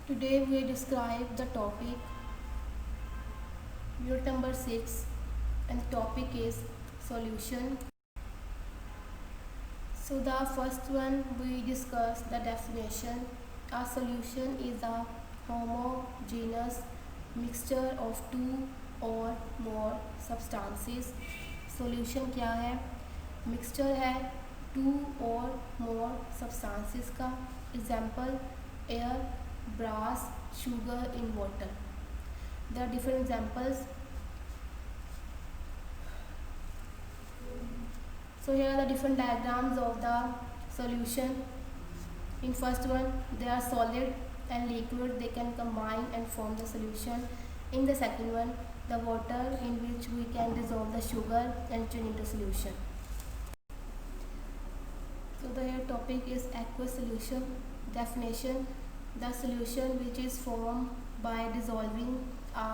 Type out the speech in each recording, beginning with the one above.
Today we describe the topic unit number 6 and the topic is solution. So the first one we discuss the definition. A solution is a homogeneous mixture of two or more substances. Solution क्या है? Mixture है to और मोर substances का. Example air, brass, sugar in water. There are different examples. So here are the different diagrams of the solution. In first one, they are solid and liquid. They can combine and form the solution. In the second one, the water in which we can dissolve the sugar and turn into solution. So the here topic is aqueous solution. Definition: the solution which is formed by dissolving a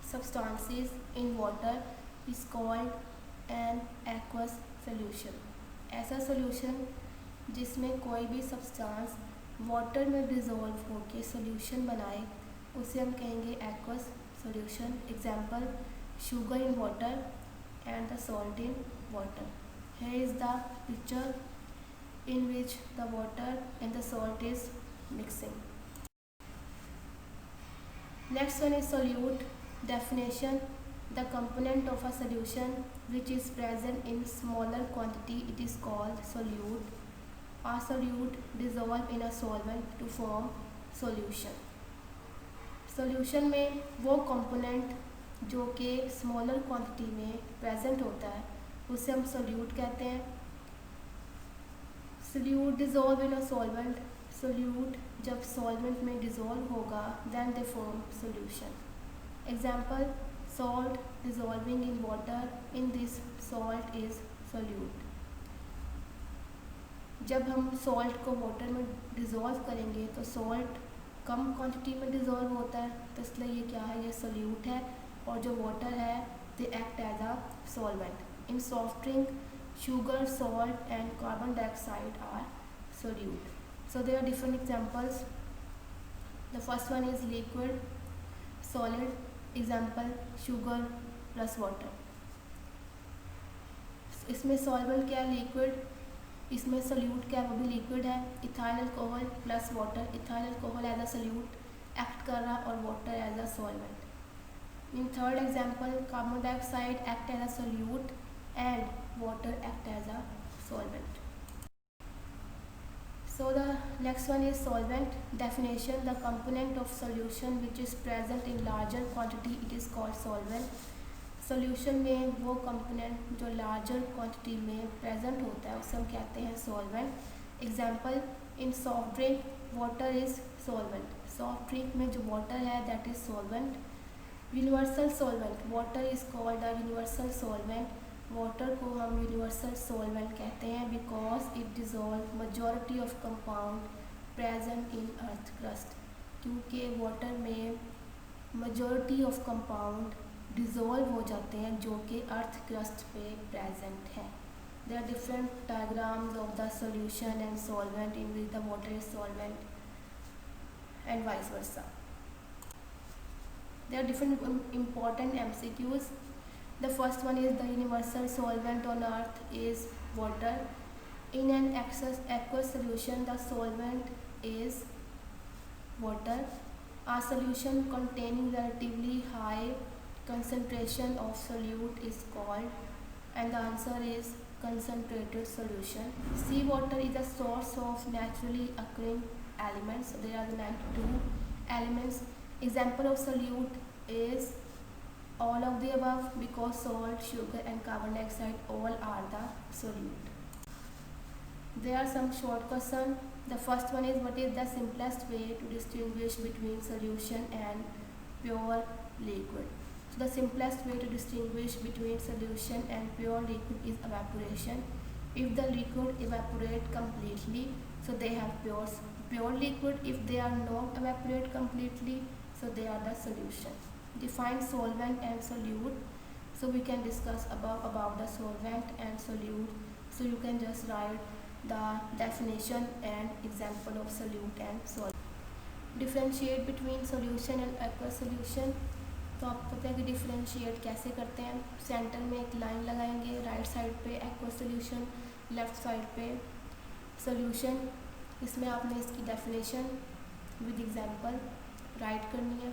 substances in water is called an aqueous solution. ऐसा solution जिसमें कोई भी substance water में dissolve होकर solution बनाए उसे हम कहेंगे aqueous solution. Example sugar in water and the salt in water. Here is the picture in which the water and the salt is mixing. Next one is solute. Definition: the component of a solution which is present in smaller quantity, it is called solute. A solute dissolve in a solvent to form solution. Solution में वो component जो कि smaller quantity में present होता है उसे हम solute कहते हैं. Solute dissolve in a solvent. Solute जब सॉल्वेंट में डिज़ोल्व होगा then they form solution. Example salt dissolving in water. In this salt is solute. जब हम सॉल्ट को वाटर में डिज़ोल्व करेंगे तो सॉल्ट कम क्वांटिटी में डिज़ोल्व होता है तो इसलिए ये क्या है, ये सोल्यूट है. और जो वाटर है they act as a solvent. In soft drink sugar, salt and carbon dioxide are solute. So there are different examples. The first one is liquid, solid. Example sugar plus water. इसमें solvent क्या है, liquid. इसमें solute क्या है, वो भी liquid है. Ethyl alcohol plus water. Ethyl alcohol as a solute act कर रहा और water as a solvent. In third example carbon dioxide act as a solute and water act as a solvent. So the next one is solvent. Definition: the component of solution which is present in larger quantity, it is called solvent. Solution में वो component जो larger quantity में present होता है उसे हम कहते हैं solvent. Example in soft drink water is solvent. Soft drink में जो water है that is solvent. Universal solvent. Water is called a universal solvent. Water को हम यूनिवर्सल सॉल्वेंट कहते हैं because it dissolve majority of compound present in earth crust. क्योंकि water में majority of compound dissolve हो जाते हैं जो कि अर्थ क्रस्ट पे प्रेजेंट है. There are different diagrams of the solution and solvent in which the water is solvent and vice versa. There are different important MCQs. The first one is the universal solvent on earth is water. In an aqueous solution, the solvent is water. A solution containing relatively high concentration of solute is called, and the answer is concentrated solution. Seawater is a source of naturally occurring elements. There are 92 elements. Example of solute is all of the above because salt, sugar and carbon dioxide all are the solute. There are some short questions. The first one is what is the simplest way to distinguish between solution and pure liquid? So the simplest way to distinguish between solution and pure liquid is evaporation. If the liquid evaporate completely, so they have pure liquid. If they are not evaporate completely, so they are the solution. Define solvent and solute. So we can discuss about the solvent and solute. So you can just write the definition and example of solute and solvent. Differentiate between solution and aqueous solution. तो आपको पता है कि differentiate कैसे करते हैं। Centre में एक लाइन लगाएंगे, राइट साइड पे एक्वस सोल्यूशन, लेफ़्ट साइड पे सोल्यूशन। इसमें आपने इसकी डेफिनेशन विद एग्जांपल राइट करनी है।